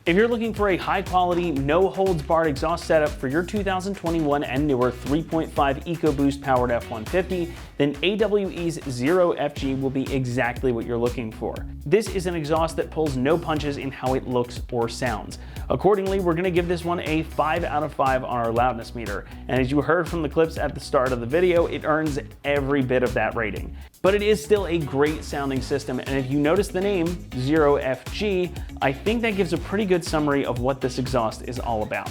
If you're looking for a high-quality, no-holds-barred exhaust setup for your 2021 and newer 3.5 EcoBoost powered F-150, then AWE's 0FG will be exactly what you're looking for. This is an exhaust that pulls no punches in how it looks or sounds. Accordingly, we're going to give this one a 5 out of 5 on our loudness meter, and as you heard from the clips at the start of the video, it earns every bit of that rating. But it is still a great sounding system, and if you notice the name, 0FG, I think that gives a pretty good summary of what this exhaust is all about.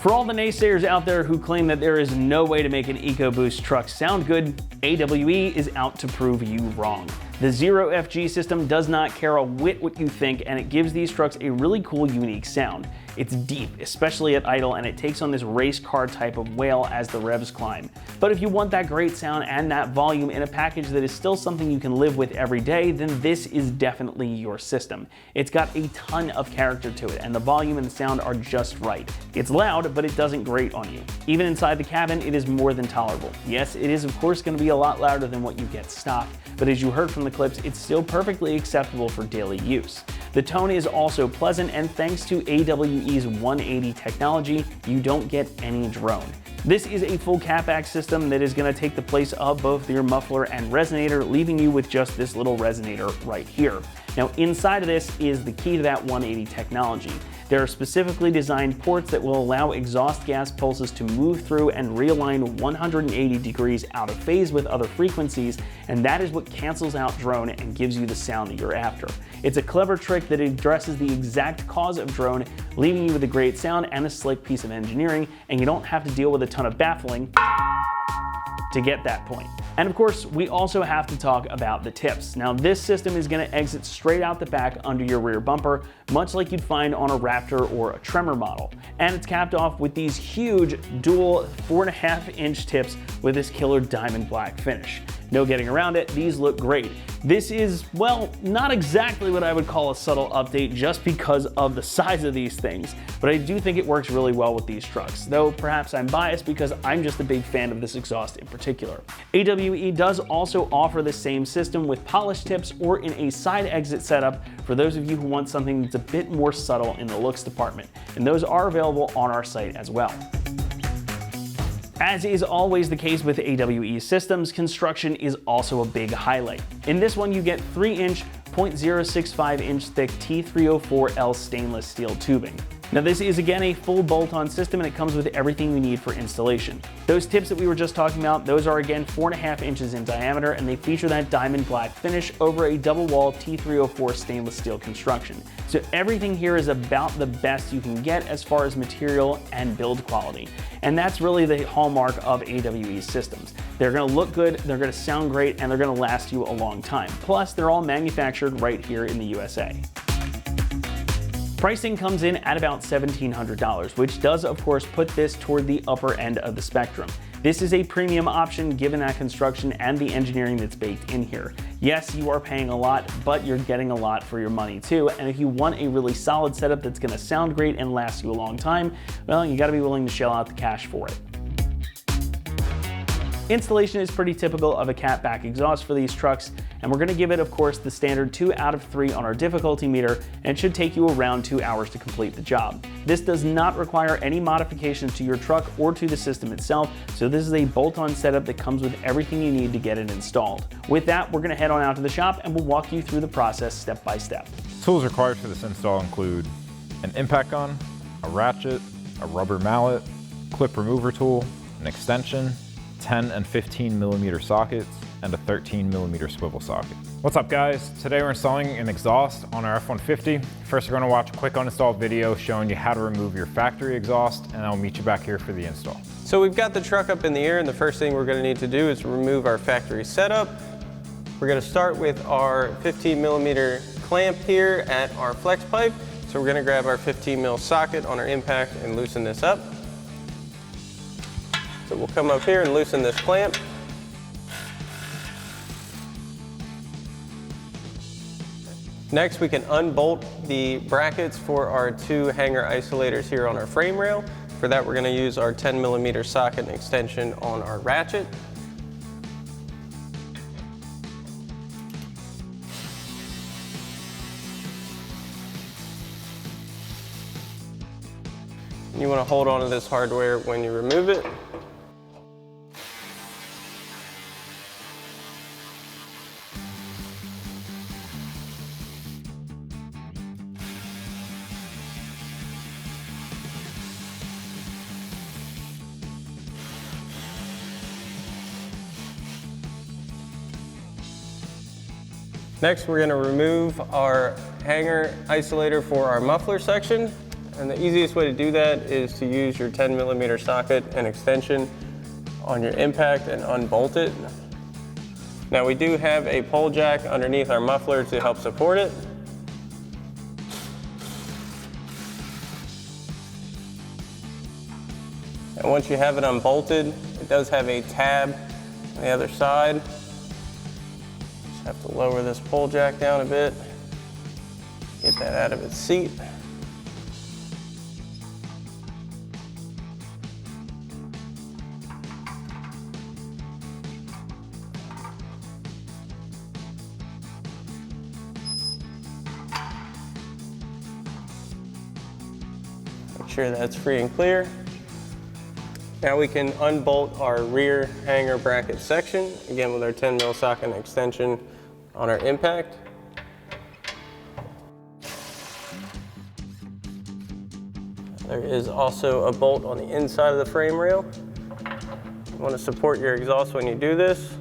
For all the naysayers out there who claim that there is no way to make an EcoBoost truck sound good, AWE is out to prove you wrong. The 0FG system does not care a whit what you think, and it gives these trucks a really cool, unique sound. It's deep, especially at idle, and it takes on this race car type of wail as the revs climb. But if you want that great sound and that volume in a package that is still something you can live with every day, then this is definitely your system. It's got a ton of character to it, and the volume and the sound are just right. It's loud, but it doesn't grate on you. Even inside the cabin, it is more than tolerable. Yes, it is of course going to be a lot louder than what you get stock, but as you heard from the clips, it's still perfectly acceptable for daily use. The tone is also pleasant, and thanks to AWE's 180 technology, you don't get any drone. This is a full catback system that is going to take the place of both your muffler and resonator, leaving you with just this little resonator right here. Now, inside of this is the key to that 180 technology. There are specifically designed ports that will allow exhaust gas pulses to move through and realign 180 degrees out of phase with other frequencies, and that is what cancels out drone and gives you the sound that you're after. It's a clever trick that addresses the exact cause of drone, leaving you with a great sound and a slick piece of engineering, and you don't have to deal with a ton of baffling to get that point. And of course, we also have to talk about the tips. Now, this system is going to exit straight out the back under your rear bumper, much like you'd find on a Raptor or a Tremor model. And it's capped off with these huge dual 4.5-inch tips with this killer diamond black finish. No getting around it, these look great. This is, well, not exactly what I would call a subtle update just because of the size of these things, but I do think it works really well with these trucks, though perhaps I'm biased because I'm just a big fan of this exhaust in particular. AWE does also offer the same system with polished tips or in a side exit setup for those of you who want something that's a bit more subtle in the looks department, and those are available on our site as well. As is always the case with AWE systems, construction is also a big highlight. In this one, you get 3-inch, 0.065-inch thick T304L stainless steel tubing. Now, this is again a full bolt-on system, and it comes with everything you need for installation. Those tips that we were just talking about, those are again 4.5 inches in diameter, and they feature that diamond black finish over a double wall T304 stainless steel construction. So everything here is about the best you can get as far as material and build quality. And that's really the hallmark of AWE systems. They're going to look good, they're going to sound great, and they're going to last you a long time. Plus, they're all manufactured right here in the USA. Pricing comes in at about $1,700, which does of course put this toward the upper end of the spectrum. This is a premium option given that construction and the engineering that's baked in here. Yes, you are paying a lot, but you're getting a lot for your money too, and if you want a really solid setup that's going to sound great and last you a long time, well, you got to be willing to shell out the cash for it. Installation is pretty typical of a catback exhaust for these trucks, and we're going to give it, of course, the standard 2 out of 3 on our difficulty meter, and it should take you around 2 hours to complete the job. This does not require any modifications to your truck or to the system itself, so this is a bolt-on setup that comes with everything you need to get it installed. With that, we're going to head on out to the shop and we'll walk you through the process step by step. Tools required for this install include an impact gun, a ratchet, a rubber mallet, clip remover tool, an extension, 10 and 15 millimeter sockets, and a 13mm swivel socket. What's up guys? Today we're installing an exhaust on our F-150. First we're going to watch a quick uninstall video showing you how to remove your factory exhaust, and I'll meet you back here for the install. So we've got the truck up in the air, and the first thing we're going to need to do is remove our factory setup. We're going to start with our 15mm clamp here at our flex pipe. So we're going to grab our 15mm socket on our impact and loosen this up. So we'll come up here and loosen this clamp. Next, we can unbolt the brackets for our two hanger isolators here on our frame rail. For that, we're going to use our 10mm socket and extension on our ratchet. You want to hold on to this hardware when you remove it. Next, we're going to remove our hanger isolator for our muffler section. And the easiest way to do that is to use your 10mm socket and extension on your impact and unbolt it. Now we do have a pole jack underneath our muffler to help support it. And once you have it unbolted, it does have a tab on the other side. Just have to lower this pole jack down a bit, get that out of its seat. Make sure that's free and clear. Now we can unbolt our rear hanger bracket section, again with our 10mm socket and extension on our impact. There is also a bolt on the inside of the frame rail. You want to support your exhaust when you do this.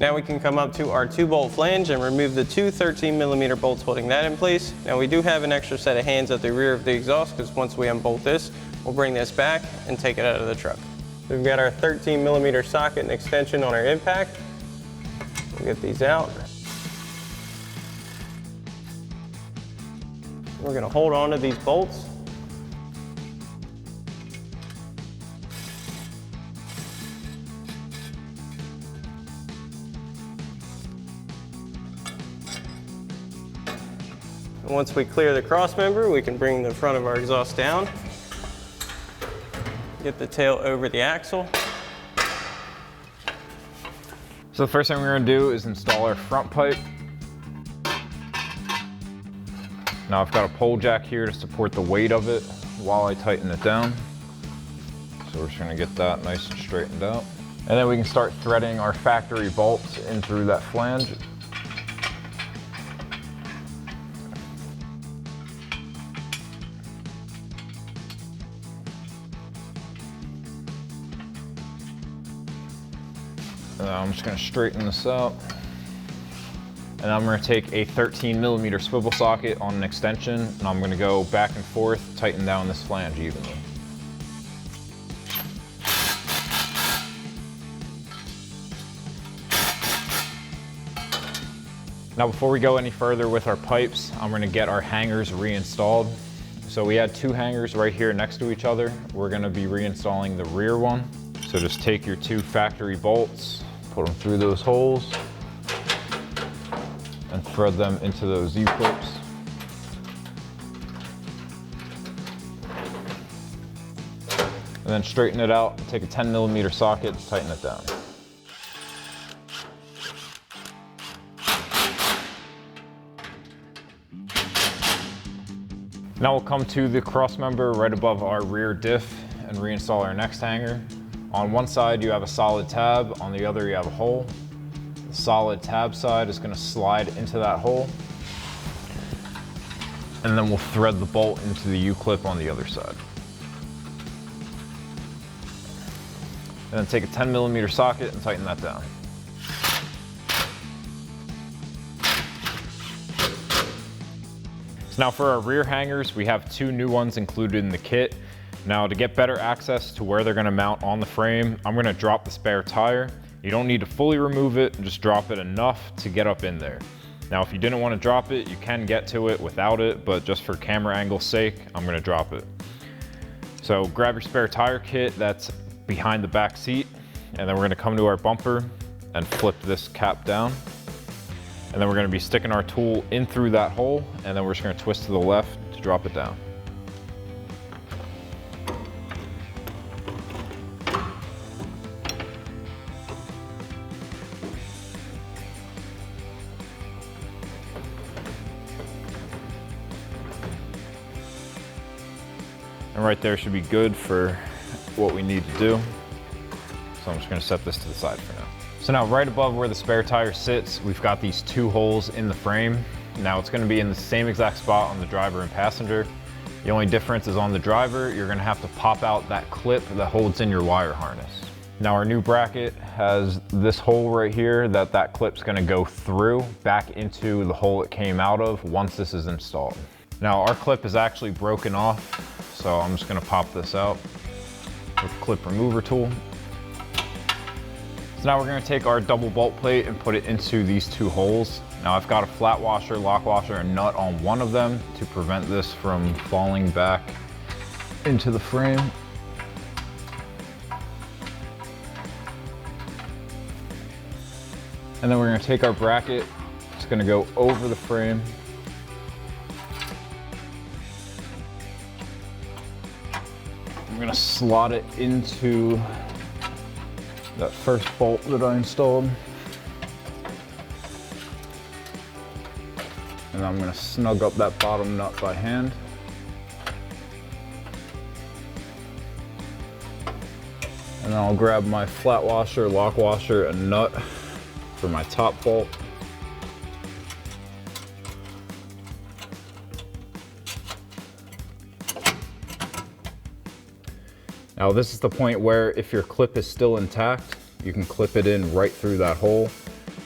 Now we can come up to our 2-bolt flange and remove the two 13mm bolts holding that in place. Now we do have an extra set of hands at the rear of the exhaust, because once we unbolt this, we'll bring this back and take it out of the truck. We've got our 13mm socket and extension on our impact. We'll get these out. We're going to hold on to these bolts. Once we clear the cross member, we can bring the front of our exhaust down, get the tail over the axle. So the first thing we're going to do is install our front pipe. Now I've got a pole jack here to support the weight of it while I tighten it down. So we're just going to get that nice and straightened out. And then we can start threading our factory bolts in through that flange. I'm just going to straighten this out. And I'm going to take a 13mm swivel socket on an extension, and I'm going to go back and forth, tighten down this flange evenly. Now before we go any further with our pipes, I'm going to get our hangers reinstalled. So we had two hangers right here next to each other. We're going to be reinstalling the rear one. So just take your two factory bolts, put them through those holes, and thread them into those U-clips. And then straighten it out, take a 10mm socket, tighten it down. Now we'll come to the cross member right above our rear diff and reinstall our next hanger. On one side you have a solid tab, on the other you have a hole. The solid tab side is going to slide into that hole. And then we'll thread the bolt into the U-clip on the other side. And then take a 10mm socket and tighten that down. So now for our rear hangers, we have 2 new ones included in the kit. Now to get better access to where they're gonna mount on the frame, I'm gonna drop the spare tire. You don't need to fully remove it, just drop it enough to get up in there. Now if you didn't want to drop it, you can get to it without it, but just for camera angle's sake, I'm gonna drop it. So grab your spare tire kit that's behind the back seat, and then we're gonna come to our bumper and flip this cap down. And then we're gonna be sticking our tool in through that hole, and then we're just gonna twist to the left to drop it down. And right there should be good for what we need to do. So I'm just gonna set this to the side for now. So now right above where the spare tire sits, we've got these 2 holes in the frame. Now it's gonna be in the same exact spot on the driver and passenger. The only difference is on the driver, you're gonna have to pop out that clip that holds in your wire harness. Now our new bracket has this hole right here that clip's gonna go through back into the hole it came out of once this is installed. Now our clip is actually broken off, so I'm just gonna pop this out with a clip remover tool. So now we're gonna take our double bolt plate and put it into these 2 holes. Now I've got a flat washer, lock washer, and nut on one of them to prevent this from falling back into the frame. And then we're gonna take our bracket, it's gonna go over the frame. I'm gonna slot it into that first bolt that I installed. And then I'm gonna snug up that bottom nut by hand. And then I'll grab my flat washer, lock washer, and nut for my top bolt. Now this is the point where if your clip is still intact, you can clip it in right through that hole.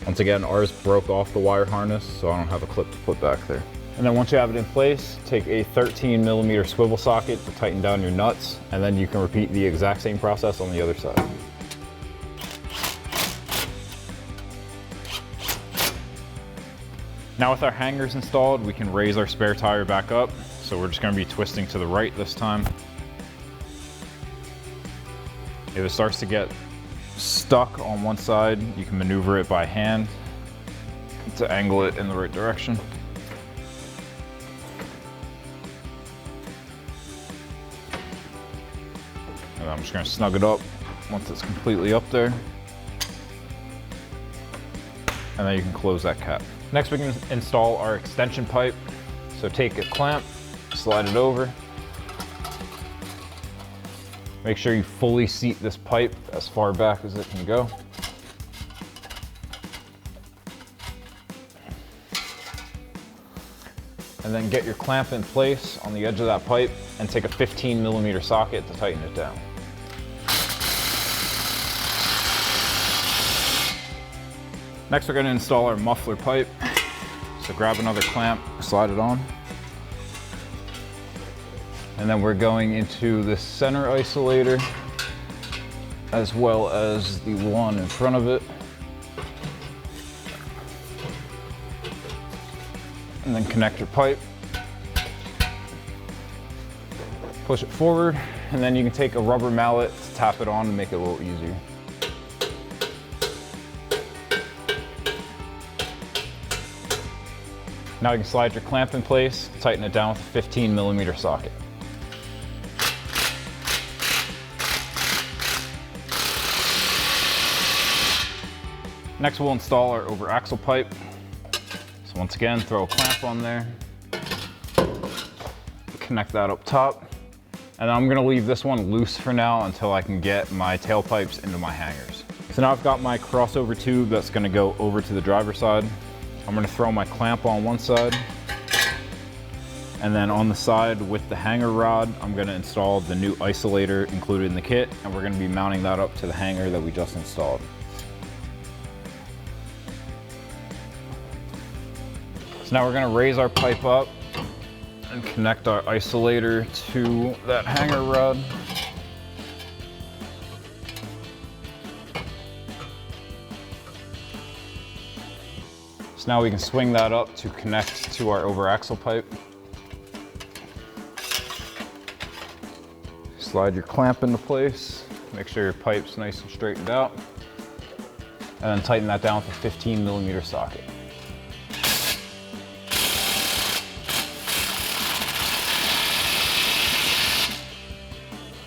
Once again, ours broke off the wire harness, so I don't have a clip to put back there. And then once you have it in place, take a 13mm swivel socket to tighten down your nuts, and then you can repeat the exact same process on the other side. Now with our hangers installed, we can raise our spare tire back up. So we're just gonna be twisting to the right this time. If it starts to get stuck on one side, you can maneuver it by hand to angle it in the right direction. And I'm just gonna snug it up once it's completely up there. And then you can close that cap. Next, we can install our extension pipe. So take a clamp, slide it over. Make sure you fully seat this pipe as far back as it can go. And then get your clamp in place on the edge of that pipe and take a 15mm socket to tighten it down. Next, we're going to install our muffler pipe. So grab another clamp, slide it on. And then we're going into the center isolator as well as the one in front of it. And then connect your pipe. Push it forward, and then you can take a rubber mallet to tap it on and make it a little easier. Now you can slide your clamp in place, tighten it down with a 15mm socket. Next, we'll install our over axle pipe. So once again, throw a clamp on there, connect that up top, and then I'm gonna leave this one loose for now until I can get my tailpipes into my hangers. So now I've got my crossover tube that's gonna go over to the driver's side. I'm gonna throw my clamp on one side, And then on the side with the hanger rod, I'm gonna install the new isolator included in the kit, and we're gonna be mounting that up to the hanger that we just installed. So now we're gonna raise our pipe up and connect our isolator to that hanger rod. So now we can swing that up to connect to our over axle pipe. Slide your clamp into place, make sure your pipe's nice and straightened out, and then tighten that down with a 15mm socket.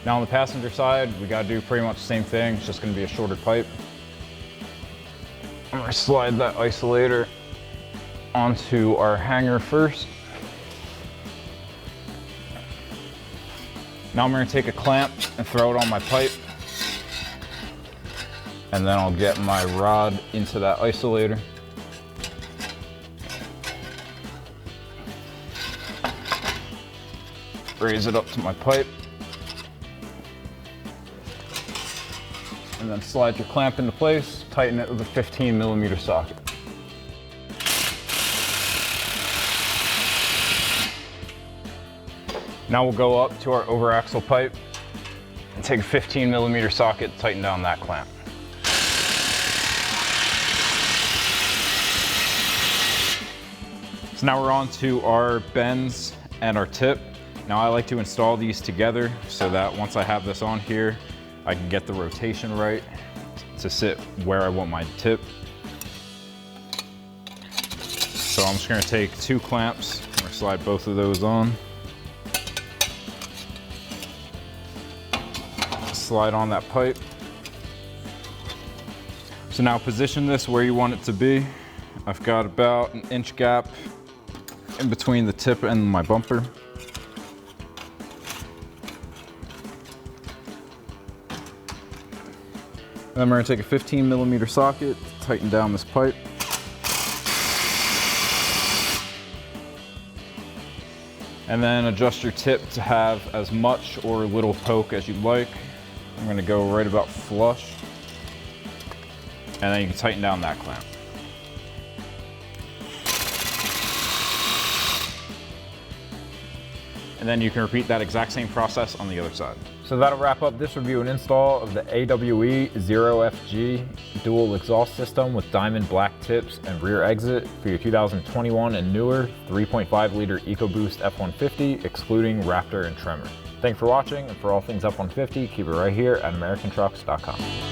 Now on the passenger side, we gotta do pretty much the same thing, it's just gonna be a shorter pipe. I'm gonna slide that isolator onto our hanger first. Now I'm gonna take a clamp and throw it on my pipe. And then I'll get my rod into that isolator. Raise it up to my pipe. And then slide your clamp into place, tighten it with a 15mm socket. Now we'll go up to our over axle pipe and take a 15mm socket, tighten down that clamp. So now we're on to our bends and our tip. Now I like to install these together so that once I have this on here, I can get the rotation right to sit where I want my tip. So I'm just gonna take 2 clamps, I'm gonna slide both of those on. Slide on that pipe. So now position this where you want it to be. I've got about an inch gap in between the tip and my bumper. Then we're gonna take a 15mm socket, tighten down this pipe. And then adjust your tip to have as much or little poke as you'd like. I'm gonna go right about flush. And then you can tighten down that clamp. And then you can repeat that exact same process on the other side. So that'll wrap up this review and install of the AWE 0FG dual exhaust system with diamond black tips and rear exit for your 2021 and newer 3.5 liter EcoBoost F-150, excluding Raptor and Tremor. Thanks for watching, and for all things F-150, keep it right here at AmericanTrucks.com.